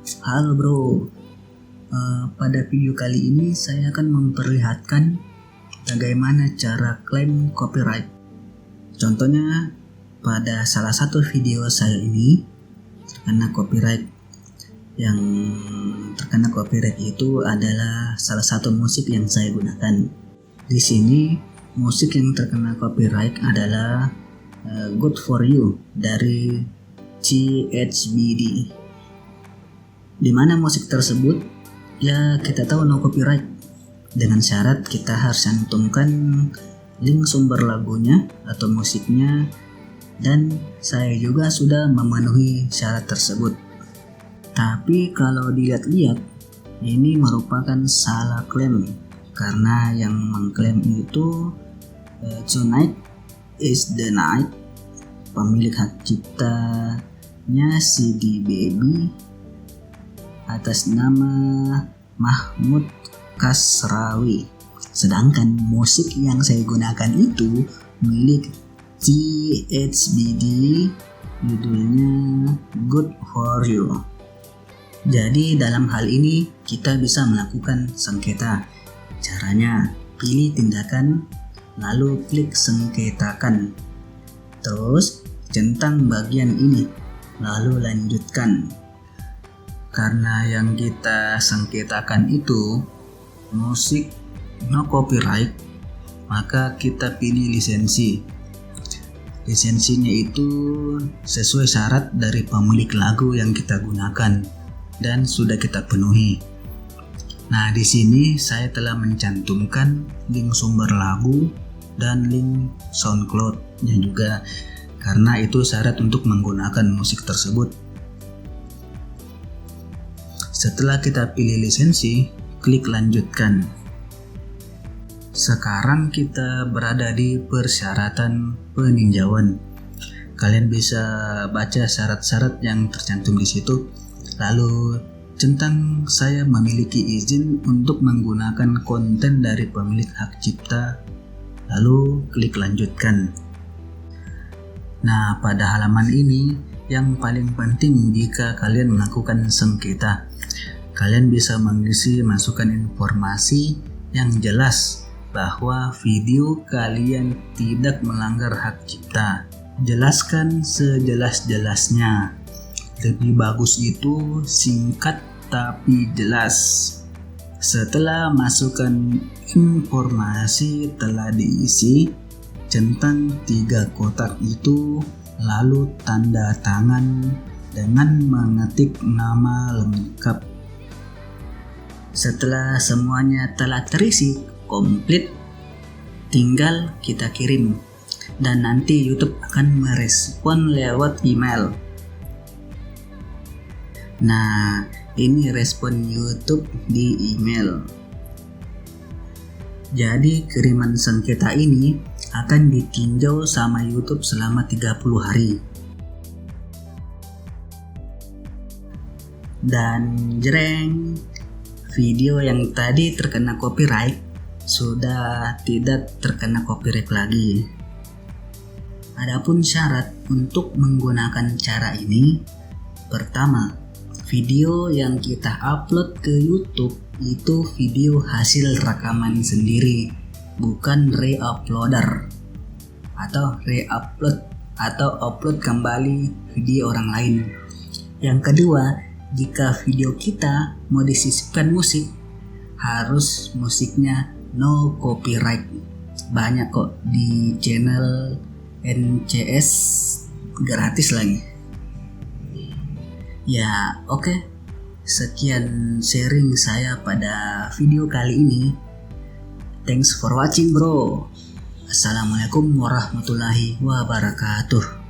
Halo bro, pada video kali ini saya akan memperlihatkan bagaimana cara klaim copyright. Contohnya pada salah satu video saya ini terkena copyright. Yang terkena copyright itu adalah salah satu musik yang saya gunakan. Di sini musik yang terkena copyright adalah Good For You dari CHBD. Di mana musik tersebut ya kita tahu no copyright, dengan syarat kita harus cantumkan link sumber lagunya atau musiknya, dan saya juga sudah memenuhi syarat tersebut. Tapi kalau dilihat-lihat ini merupakan salah klaim, karena yang mengklaim itu Tonight is the Night, pemilik hak ciptanya CD Baby atas nama Mahmud Kasrawi. Sedangkan musik yang saya gunakan itu milik CHBD, judulnya Good For You. Jadi dalam hal ini kita bisa melakukan sengketa. Caranya pilih tindakan lalu klik sengketakan. Terus centang bagian ini lalu lanjutkan. Karena yang kita sengketakan itu musik no copyright, maka kita pilih lisensi. Lisensinya itu sesuai syarat dari pemilik lagu yang kita gunakan dan sudah kita penuhi. Nah, di sini saya telah mencantumkan link sumber lagu dan link SoundCloud-nya juga, karena itu syarat untuk menggunakan musik tersebut. Setelah kita pilih lisensi, klik lanjutkan. Sekarang kita berada di persyaratan peninjauan. Kalian bisa baca syarat-syarat yang tercantum di situ. Lalu centang saya memiliki izin untuk menggunakan konten dari pemilik hak cipta. Lalu klik lanjutkan. Nah, pada halaman ini yang paling penting jika kalian melakukan sengketa, kalian bisa mengisi masukan informasi yang jelas bahwa video kalian tidak melanggar hak cipta. Jelaskan sejelas-jelasnya. Lebih bagus itu singkat tapi jelas. Setelah masukan informasi telah diisi, centang 3 kotak itu lalu tanda tangan dengan mengetik nama lengkap. Setelah semuanya telah terisi komplit, tinggal kita kirim dan nanti YouTube akan merespon lewat email. Nah, ini respon YouTube di email. Jadi kiriman sengketa ini akan ditinjau sama YouTube selama 30 hari. Dan jreng, video yang tadi terkena copyright sudah tidak terkena copyright lagi. Adapun syarat untuk menggunakan cara ini, pertama, video yang kita upload ke YouTube itu video hasil rekaman sendiri, bukan re-uploader atau re-upload atau upload kembali video orang lain. Yang kedua, jika video kita mau disisipkan musik, harus musiknya no copyright. Banyak kok di channel NCS gratis lagi. Ya oke. Sekian sharing saya pada video kali ini. Thanks for watching bro. Assalamualaikum warahmatullahi wabarakatuh.